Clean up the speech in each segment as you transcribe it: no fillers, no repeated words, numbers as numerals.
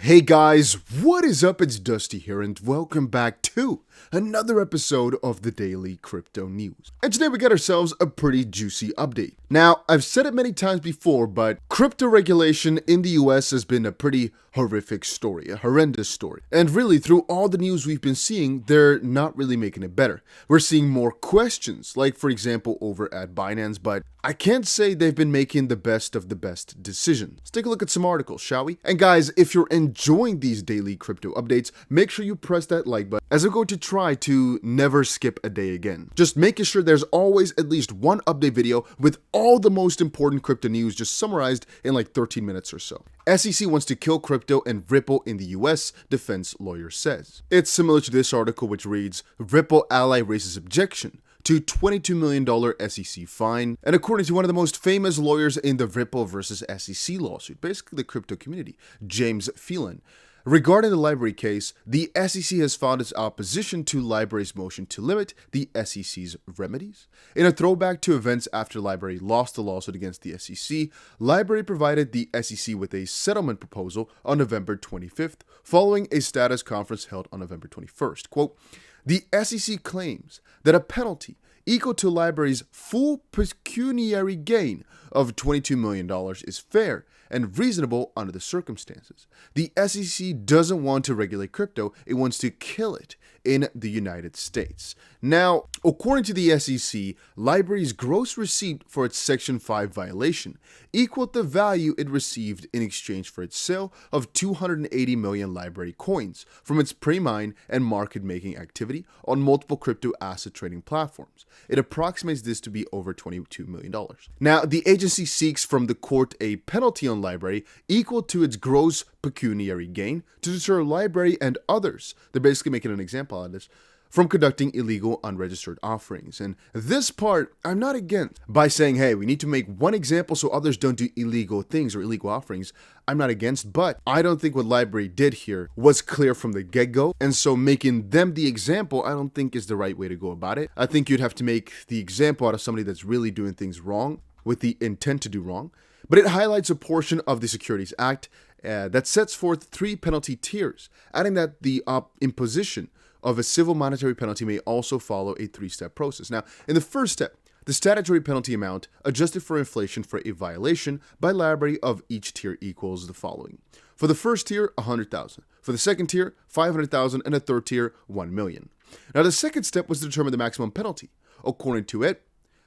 Hey guys, what is up? It's Dusty here and welcome back to another episode of the Daily Crypto News. And today we got ourselves a pretty juicy update. Now, I've said it many times before, but crypto regulation in the US has been a pretty horrific story, a horrendous story. And really, through all the news we've been seeing, they're not really making it better. We're seeing more questions, like for example over at Binance, but I can't say they've been making the best of the best decisions. Let's take a look at some articles, shall we? And guys, if you're enjoying these daily crypto updates, make sure you press that like button, as I'm going to try to never skip a day again. Just making sure there's always at least one update video with all the most important crypto news just summarized in like 13 minutes or so. SEC wants to kill crypto and Ripple in the US, defense lawyer says. It's similar to this article which reads, Ripple ally raises objection to $22 million SEC fine. And according to one of the most famous lawyers in the Ripple versus SEC lawsuit, basically the crypto community, James Phelan, regarding the Lbry case, the SEC has filed its opposition to Lbry's motion to limit the SEC's remedies. In a throwback to events after Lbry lost the lawsuit against the SEC, Lbry provided the SEC with a settlement proposal on November 25th, following a status conference held on November 21st. Quote, the SEC claims that a penalty equal to Lbry's full pecuniary gain of $22 million is fair and reasonable under the circumstances. The SEC doesn't want to regulate crypto, it wants to kill it in the United States. Now, according to the SEC, Lbry's gross receipt for its Section 5 violation equaled the value it received in exchange for its sale of 280 million Lbry coins from its pre-mine and market-making activity on multiple crypto asset trading platforms. It approximates this to be over $22 million. Now, the agency seeks from the court a penalty on Lbry equal to its gross pecuniary gain to deter Lbry and others, they're basically making an example out of this, from conducting illegal unregistered offerings. And this part, I'm not against. By saying, hey, we need to make one example so others don't do illegal things or illegal offerings, I'm not against, but I don't think what Lbry did here was clear from the get-go, and so making them the example, I don't think is the right way to go about it. I think you'd have to make the example out of somebody that's really doing things wrong, with the intent to do wrong. But it highlights a portion of the Securities Act that sets forth 3 penalty tiers, adding that the imposition of a civil monetary penalty may also follow a 3-step process. Now, in the first step, the statutory penalty amount adjusted for inflation for a violation by Lbry of each tier equals the following. For the first tier, $100,000. For the second tier, $500,000, and the third tier, $1 million. Now, the second step was to determine the maximum penalty. According to it,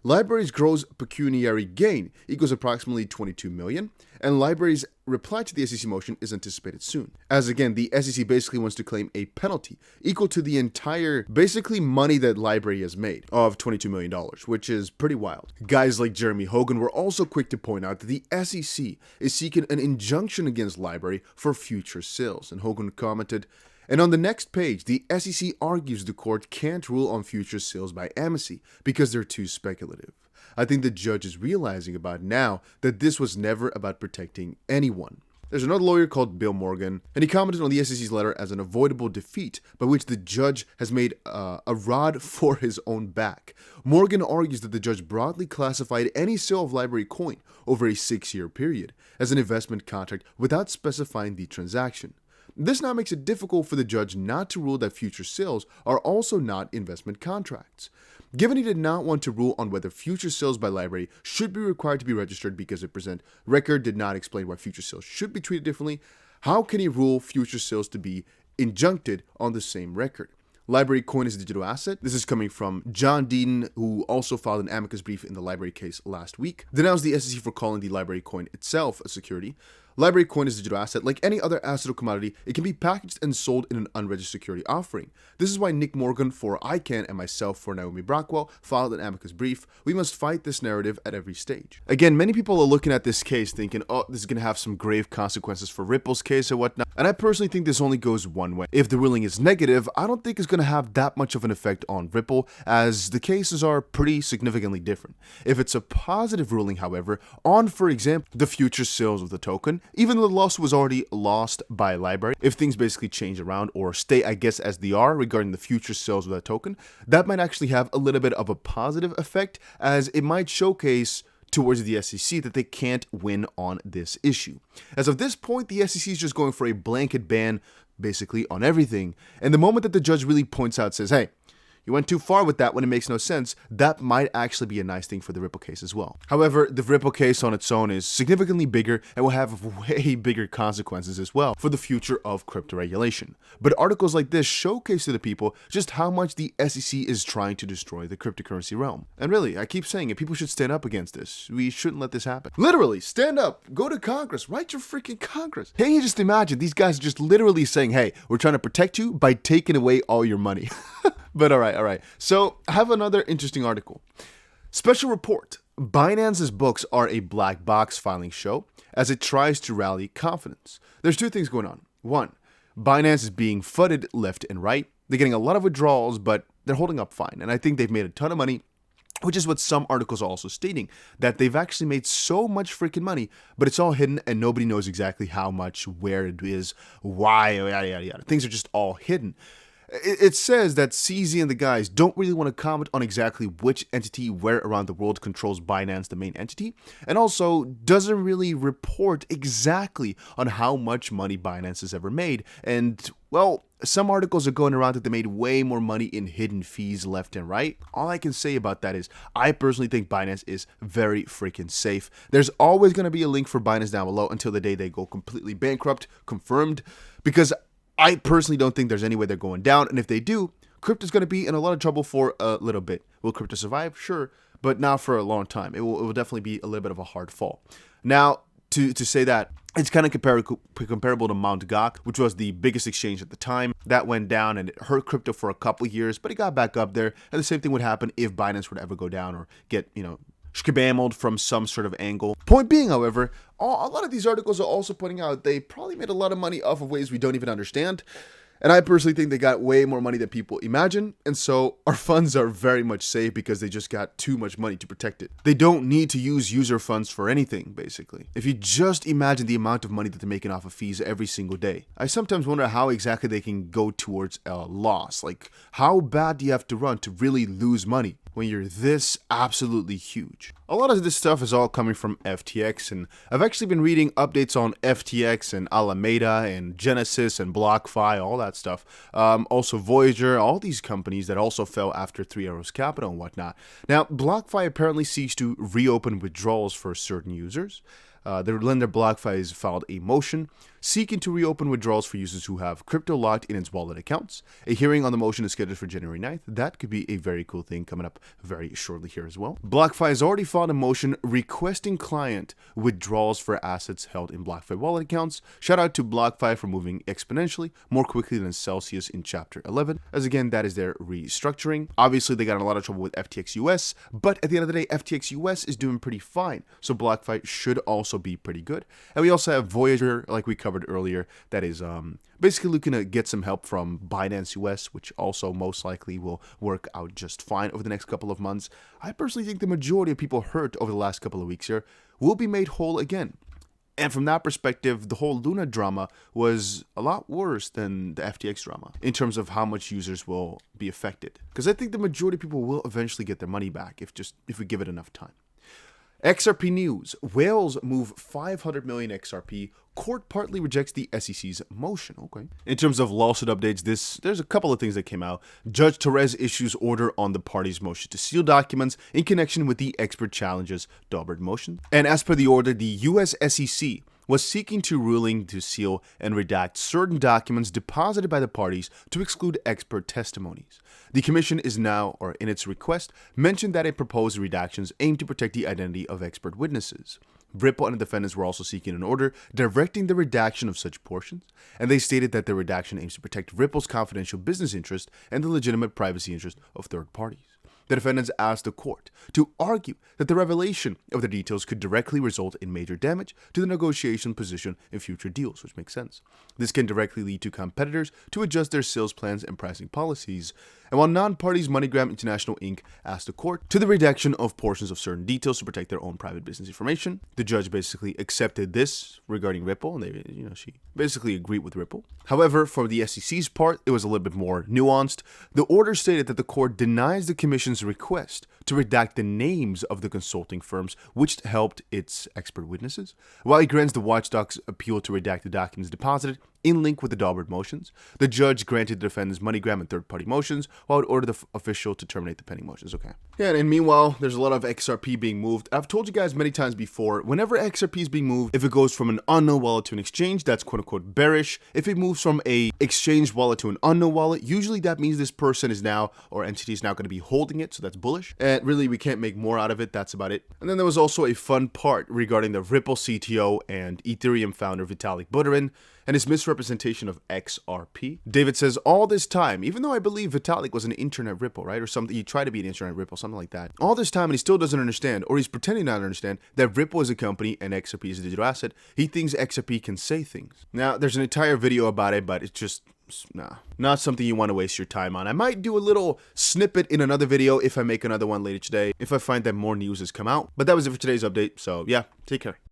Lbry's gross pecuniary gain equals approximately $22 million, and Lbry's reply to the SEC motion is anticipated soon. As again, the SEC basically wants to claim a penalty equal to the entire, basically money that Lbry has made of $22 million, which is pretty wild. Guys like Jeremy Hogan were also quick to point out that the SEC is seeking an injunction against Lbry for future sales, and Hogan commented, and on the next page, the SEC argues the court can't rule on future sales by amnesty because they're too speculative. I think the judge is realizing about now that this was never about protecting anyone. There's another lawyer called Bill Morgan, and he commented on the SEC's letter as an avoidable defeat by which the judge has made a rod for his own back. Morgan argues that the judge broadly classified any sale of Lbry coin over a 6-year period as an investment contract without specifying the transaction. This now makes it difficult for the judge not to rule that future sales are also not investment contracts. Given he did not want to rule on whether future sales by Lbry should be required to be registered because its present record did not explain why future sales should be treated differently, how can he rule future sales to be injuncted on the same record? Lbry coin is a digital asset. This is coming from John Deaton, who also filed an amicus brief in the Lbry case last week. Denounced the SEC for calling the Lbry coin itself a security. Lbry coin is a digital asset. Like any other asset or commodity, it can be packaged and sold in an unregistered security offering. This is why Nick Morgan for ICANN and myself for Naomi Brockwell filed an amicus brief. We must fight this narrative at every stage. Again, many people are looking at this case thinking, oh, this is going to have some grave consequences for Ripple's case or whatnot. And I personally think this only goes one way. If the ruling is negative, I don't think it's going to have that much of an effect on Ripple, as the cases are pretty significantly different. If it's a positive ruling, however, on, for example, the future sales of the token, even though the lawsuit was already lost by Lbry, if things basically change around or stay, I guess, as they are regarding the future sales of that token, that might actually have a little bit of a positive effect, as it might showcase towards the SEC that they can't win on this issue. As of this point, the SEC is just going for a blanket ban basically on everything. And the moment that the judge really points out, says, hey, you went too far with that when it makes no sense, that might actually be a nice thing for the Ripple case as well. However, the Ripple case on its own is significantly bigger and will have way bigger consequences as well for the future of crypto regulation. But articles like this showcase to the people just how much the SEC is trying to destroy the cryptocurrency realm. And really, I keep saying it, people should stand up against this. We shouldn't let this happen. Literally, stand up, go to Congress, write your freaking Congress. Can you just imagine these guys just literally saying, hey, we're trying to protect you by taking away all your money. But all right. So I have another interesting article. Special report. Binance's books are a black box filing show as it tries to rally confidence. There's two things going on. One, Binance is being flooded left and right. They're getting a lot of withdrawals, but they're holding up fine. And I think they've made a ton of money, which is what some articles are also stating, that they've actually made so much freaking money, but it's all hidden and nobody knows exactly how much, where it is, why, yada. Things are just all hidden. It says that CZ and the guys don't really want to comment on exactly which entity where around the world controls Binance, the main entity, and also doesn't really report exactly on how much money Binance has ever made. And, well, some articles are going around that they made way more money in hidden fees left and right. All I can say about that is I personally think Binance is very freaking safe. There's always going to be a link for Binance down below until the day they go completely bankrupt, confirmed, because I personally don't think there's any way they're going down, and if they do, crypto's going to be in a lot of trouble for a little bit. Will crypto survive? Sure, but not for a long time. It will definitely be a little bit of a hard fall. Now, to say that, it's kind of comparable to Mt. Gox, which was the biggest exchange at the time. That went down and it hurt crypto for a couple of years, but it got back up there, and the same thing would happen if Binance were to ever go down or get, shkabammed from some sort of angle. Point being, however, a lot of these articles are also pointing out they probably made a lot of money off of ways we don't even understand. And I personally think they got way more money than people imagine. And so our funds are very much safe because they just got too much money to protect it. They don't need to use user funds for anything, basically. If you just imagine the amount of money that they're making off of fees every single day, I sometimes wonder how exactly they can go towards a loss. Like, how bad do you have to run to really lose money when you're this absolutely huge? A lot of this stuff is all coming from FTX, and I've actually been reading updates on FTX and Alameda and Genesis and BlockFi, all that stuff. Also Voyager, all these companies that also fell after Three Arrows Capital and whatnot. Now, BlockFi apparently seeks to reopen withdrawals for certain users. The lender BlockFi has filed a motion seeking to reopen withdrawals for users who have crypto locked in its wallet accounts. A hearing on the motion is scheduled for January 9th. That could be a very cool thing coming up very shortly here as well. BlockFi has already filed a motion requesting client withdrawals for assets held in BlockFi wallet accounts. Shout out to BlockFi for moving exponentially more quickly than Celsius in Chapter 11, as again, that is their restructuring. Obviously, they got in a lot of trouble with FTX US, but at the end of the day, FTX US is doing pretty fine, so BlockFi should also be pretty good. And we also have Voyager, like we covered earlier, that is basically looking to get some help from Binance US, which also most likely will work out just fine over the next couple of months. I personally think the majority of people hurt over the last couple of weeks here will be made whole again. And from that perspective, the whole Luna drama was a lot worse than the FTX drama in terms of how much users will be affected. Because I think the majority of people will eventually get their money back if we give it enough time. XRP news. Whales move 500 million XRP. Court partly rejects the SEC's motion. Okay. In terms of lawsuit updates, there's a couple of things that came out. Judge Torres issues order on the party's motion to seal documents in connection with the expert challenges Daubert motion. And as per the order, the US SEC was seeking to ruling to seal and redact certain documents deposited by the parties to exclude expert testimonies. The commission is now, or in its request, mentioned that it proposed redactions aim to protect the identity of expert witnesses. Ripple and the defendants were also seeking an order directing the redaction of such portions, and they stated that the redaction aims to protect Ripple's confidential business interest and the legitimate privacy interest of third parties. The defendants asked the court to argue that the revelation of the details could directly result in major damage to the negotiation position in future deals, which makes sense. This can directly lead to competitors to adjust their sales plans and pricing policies. And while non-parties, MoneyGram International Inc. asked the court to the redaction of portions of certain details to protect their own private business information. The judge basically accepted this regarding Ripple, and she basically agreed with Ripple. However, for the SEC's part, it was a little bit more nuanced. The order stated that the court denies the commission's request to redact the names of the consulting firms which helped its expert witnesses, while it grants the watchdog's appeal to redact the documents deposited in link with the Daubert motions. The judge granted the defendants MoneyGram and third-party motions, while it ordered the official to terminate the pending motions. Okay. Yeah, and meanwhile, there's a lot of XRP being moved. I've told you guys many times before, whenever XRP is being moved, if it goes from an unknown wallet to an exchange, that's quote-unquote bearish. If it moves from a exchange wallet to an unknown wallet, usually that means this person is now, or entity is now going to be holding it, so that's bullish. And really, we can't make more out of it. That's about it. And then there was also a fun part regarding the Ripple CTO and Ethereum founder Vitalik Buterin and his misrepresentation of XRP. David says, all this time, even though I believe Vitalik was an internet Ripple, right? Or something, he tried to be an internet Ripple, something like that. All this time, and he still doesn't understand, or he's pretending not to understand, that Ripple is a company and XRP is a digital asset. He thinks XRP can say things. Now, there's an entire video about it, but it's just, nah, not something you want to waste your time on. I might do a little snippet in another video if I make another one later today, if I find that more news has come out. But that was it for today's update, so yeah, take care.